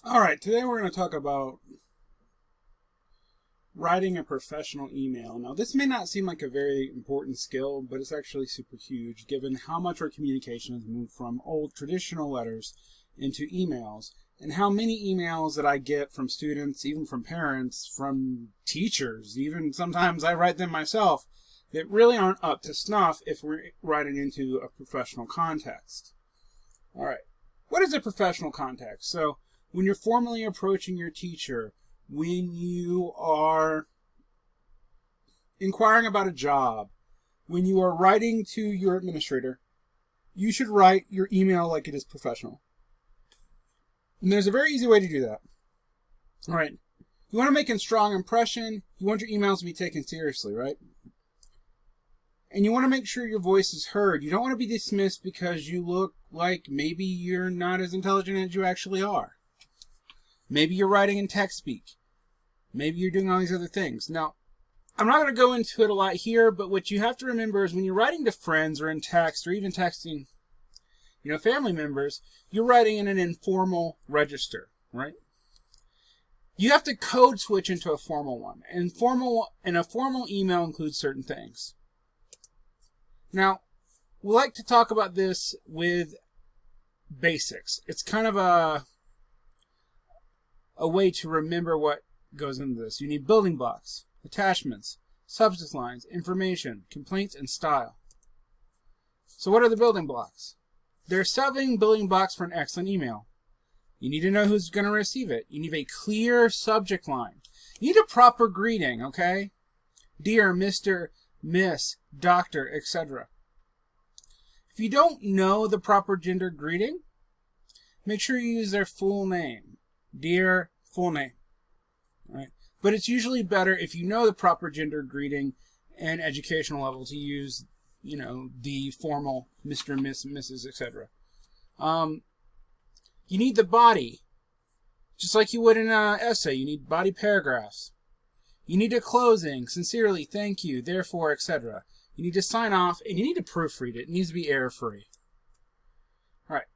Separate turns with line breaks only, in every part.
All right, today we're going to talk about writing a professional email. Now, this may not seem like a very important skill, but it's actually super huge given how much our communication has moved from old traditional letters into emails, and how many emails that I get from students, even from parents, from teachers, even sometimes I write them myself, that really aren't up to snuff if we're writing into a professional context. All right, what is a professional context? So, when you're formally approaching your teacher, when you are inquiring about a job, when you are writing to your administrator, you should write your email like it is professional. And there's a very easy way to do that. All right. You want to make a strong impression. You want your emails to be taken seriously, right? And you want to make sure your voice is heard. You don't want to be dismissed because you look like maybe you're not as intelligent as you actually are. Maybe you're writing in text speak. Maybe you're doing all these other things. Now, I'm not going to go into it a lot here, but what you have to remember is when you're writing to friends or in text or even texting, family members, you're writing in an informal register, right? You have to code switch into a formal one. And a formal email includes certain things. Now, we like to talk about this with basics. It's kind of a way to remember what goes into this. You need building blocks, attachments, subject lines, information, complaints, and style. So what are the building blocks? There are 7 building blocks for an excellent email. You need to know who's going to receive it. You need a clear subject line. You need a proper greeting, okay? Dear Mr., Miss, Doctor, etc. If you don't know the proper gender greeting, make sure you use their full name. Dear, full name. All right? But it's usually better if you know the proper gender greeting and educational level to use, the formal Mr., Miss, Mrs., etc. You need the body. Just like you would in an essay, you need body paragraphs. You need a closing, sincerely, thank you, therefore, etc. You need to sign off, and you need to proofread it. It needs to be error-free. All right.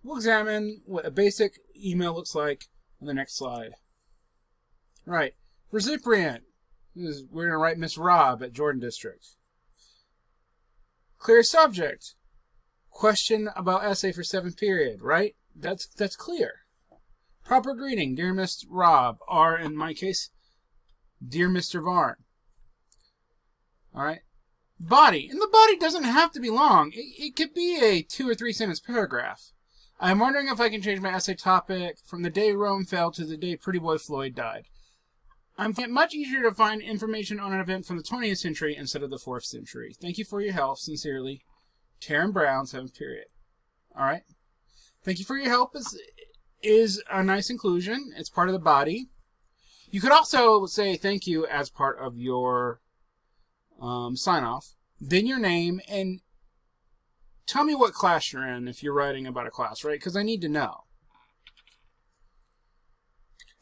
We'll examine what a basic email looks like on the next slide. Right. Recipient. We're going to write Miss Rob at Jordan District. Clear subject. Question about essay for 7th period, right? That's clear. Proper greeting. Dear Miss Rob, or in my case, Dear Mr. Varn. All right. Body. And the body doesn't have to be long. It could be a 2 or 3 sentence paragraph. I'm wondering if I can change my essay topic from the day Rome fell to the day Pretty Boy Floyd died. I'm finding it much easier to find information on an event from the 20th century instead of the 4th century. Thank you for your help. Sincerely, Taryn Brown, 7th period. All right. Thank you for your help is a nice inclusion. It's part of the body. You could also say thank you as part of your sign-off. Then your name, and tell me what class you're in if you're writing about a class, right? Because I need to know.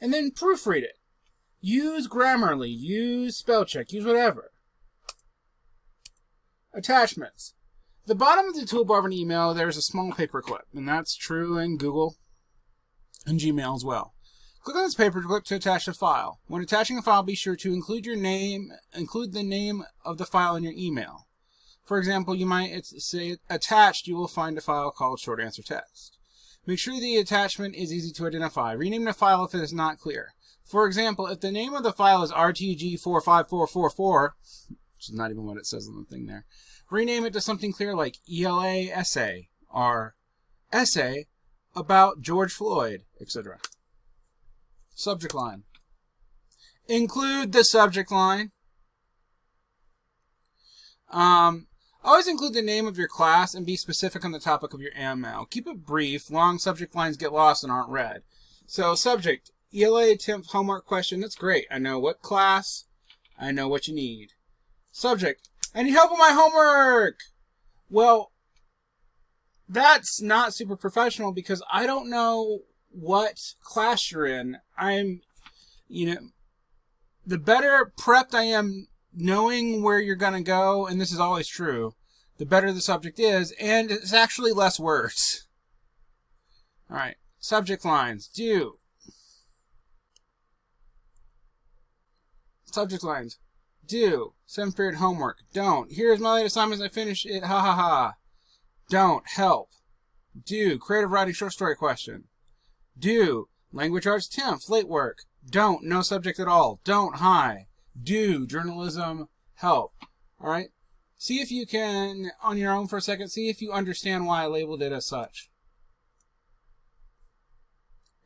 And then proofread it. Use Grammarly, use spell check, use whatever. Attachments. At the bottom of the toolbar of an email, there's a small paperclip, and that's true in Google and Gmail as well. Click on this paperclip to attach a file. When attaching a file, be sure to include the name of the file in your email. For example, you might say attached, you will find a file called short answer text. Make sure the attachment is easy to identify. Rename the file if it is not clear. For example, if the name of the file is RTG45444, which is not even what it says on the thing there, rename it to something clear like ELA essay or essay about George Floyd, etc. Subject line. Include the subject line. Always include the name of your class and be specific on the topic of your email. Keep it brief. Long subject lines get lost and aren't read. So, subject, ELA 10th homework question. That's great. I know what class. I know what you need. Subject, I need help with my homework. Well, that's not super professional because I don't know what class you're in. The better prepped I am knowing where you're going to go, and this is always true, the better the subject is, and it's actually less words. All right, subject lines. Do Subject lines. Do. 7th period homework. Don't. Here's my latest assignments. I finished it. Ha ha ha. Don't. Help. Do. Creative writing short story question. Do. Language arts 10th. Late work. Don't. No subject at all. Don't. Hi. Do. Journalism. Help. Alright? See if you can, on your own for a second, see if you understand why I labeled it as such.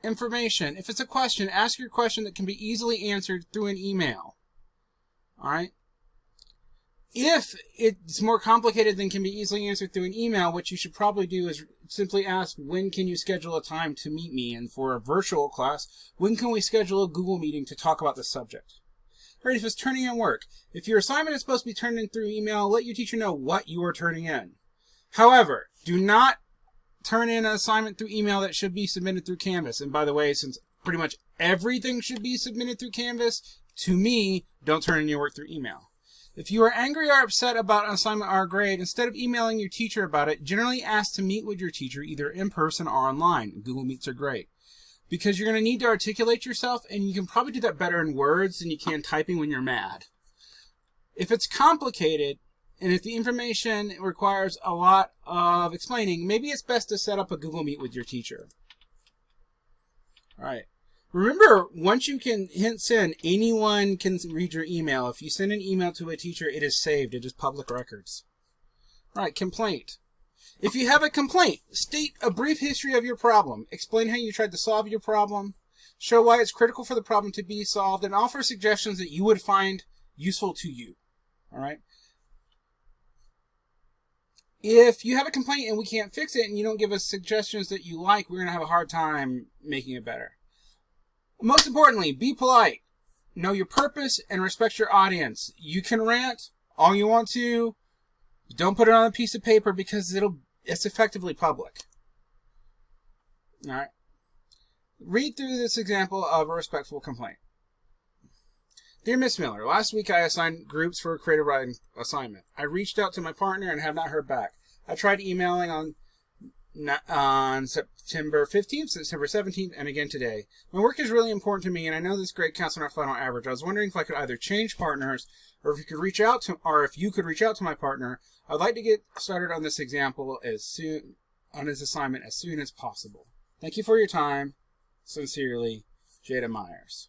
Information. If it's a question, ask your question that can be easily answered through an email. Alright? If it's more complicated than can be easily answered through an email, what you should probably do is simply ask, when can you schedule a time to meet me? And for a virtual class, when can we schedule a Google meeting to talk about this subject? Alright, if it's turning in work, if your assignment is supposed to be turned in through email, let your teacher know what you are turning in. However, do not turn in an assignment through email that should be submitted through Canvas. And by the way, since pretty much everything should be submitted through Canvas, to me, don't turn in your work through email. If you are angry or upset about an assignment or a grade, instead of emailing your teacher about it, generally ask to meet with your teacher either in person or online. Google Meets are great. Because you're going to need to articulate yourself, and you can probably do that better in words than you can typing when you're mad. If it's complicated, and if the information requires a lot of explaining, maybe it's best to set up a Google Meet with your teacher. Alright. Remember, once you can hit send, anyone can read your email. If you send an email to a teacher, it is saved. It is public records. Alright, complaint. If you have a complaint, state a brief history of your problem. Explain how you tried to solve your problem. Show why it's critical for the problem to be solved, and offer suggestions that you would find useful to you. Alright? If you have a complaint and we can't fix it and you don't give us suggestions that you like, we're going to have a hard time making it better. Most importantly, be polite. Know your purpose and respect your audience. You can rant all you want to. Don't put it on a piece of paper because it's effectively public. Alright? Read through this example of a respectful complaint. Dear Miss Miller, last week I assigned groups for a creative writing assignment. I reached out to my partner and have not heard back. I tried emailing on September 15th, September 17th, and again today. My work is really important to me, and I know this grade counts on our final average. I was wondering if I could either change partners, or if you could reach out to my partner. I'd like to get started on this example on his assignment as soon as possible. Thank you for your time. Sincerely, Jada Myers.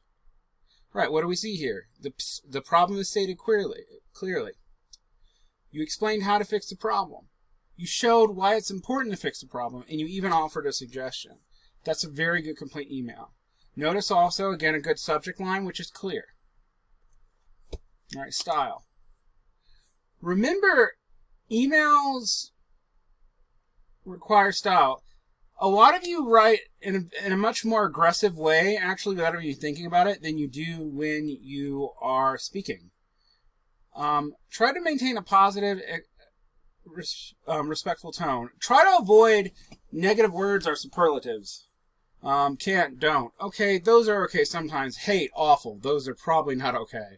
Right, what do we see here? The problem is stated clearly. You explained how to fix the problem. You showed why it's important to fix the problem, and you even offered a suggestion. That's a very good complaint email. Notice also, again, a good subject line, which is clear. All right, style. Remember, emails require style. A lot of you write in a much more aggressive way, actually, without even thinking about it, than you do when you are speaking. Try to maintain a positive, respectful tone. Try to avoid negative words or superlatives. Can't, don't. Okay, those are okay sometimes. Hate, awful. Those are probably not okay.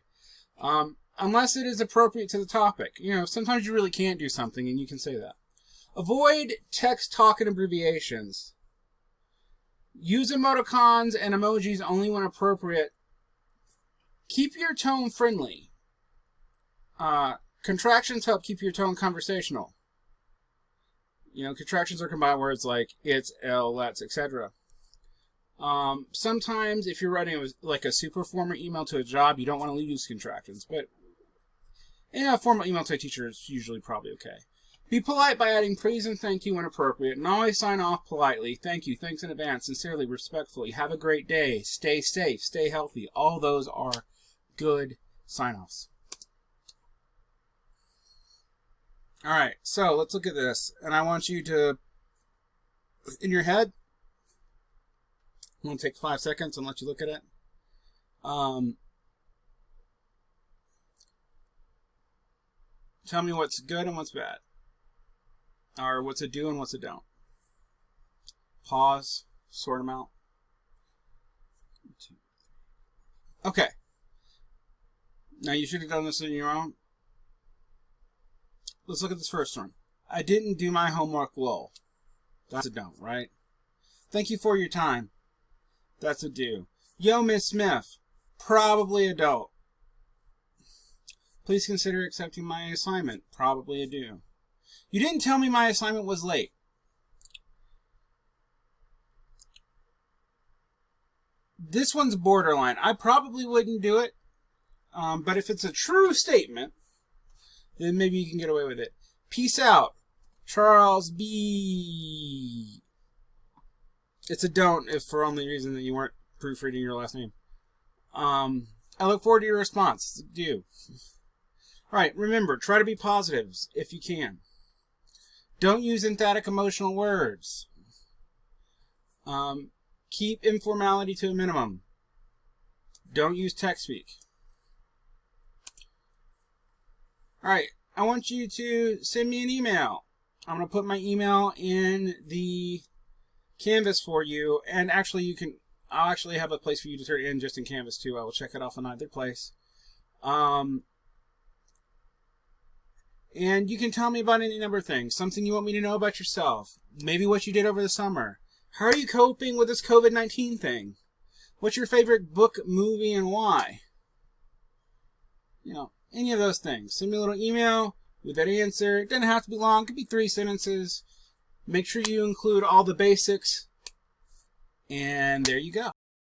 Unless it is appropriate to the topic. You know, sometimes you really can't do something and you can say that. Avoid text, talk, and abbreviations. Use emoticons and emojis only when appropriate. Keep your tone friendly. Contractions help keep your tone conversational. You know, contractions are combined words like it's, let's, etc. Sometimes if you're writing like a super formal email to a job, you don't want to use contractions. But in a formal email to a teacher, it's usually probably okay. Be polite by adding please and thank you when appropriate, and always sign off politely. Thank you, thanks in advance, sincerely, respectfully. Have a great day. Stay safe, stay healthy. All those are good sign-offs. All right, so let's look at this, and I want you to, in your head, I'm going to take 5 seconds and let you look at it. Tell me what's good and what's bad. Or what's a do and what's a don't. Pause, sort them out. Okay. Now you should have done this on your own. Let's look at this first one. I didn't do my homework well. That's a don't, right? Thank you for your time. That's a do. Yo, Miss Smith. Probably a don't. Please consider accepting my assignment. Probably a do. You didn't tell me my assignment was late. This one's borderline. I probably wouldn't do it. But if it's a true statement, then maybe you can get away with it. Peace out. Charles B. It's a don't if for only reason that you weren't proofreading your last name. I look forward to your response. Do. Alright, remember, try to be positives if you can. Don't use emphatic emotional words. Keep informality to a minimum. Don't use text speak. Alright, I want you to send me an email. I'm going to put my email in the Canvas for you, and actually I'll actually have a place for you to turn it in just in Canvas too. I will check it off on either place. And you can tell me about any number of things. Something you want me to know about yourself. Maybe what you did over the summer. How are you coping with this COVID-19 thing? What's your favorite book, movie, and why? You know, any of those things. Send me a little email with that answer. It doesn't have to be long. It could be 3 sentences. Make sure you include all the basics. And there you go.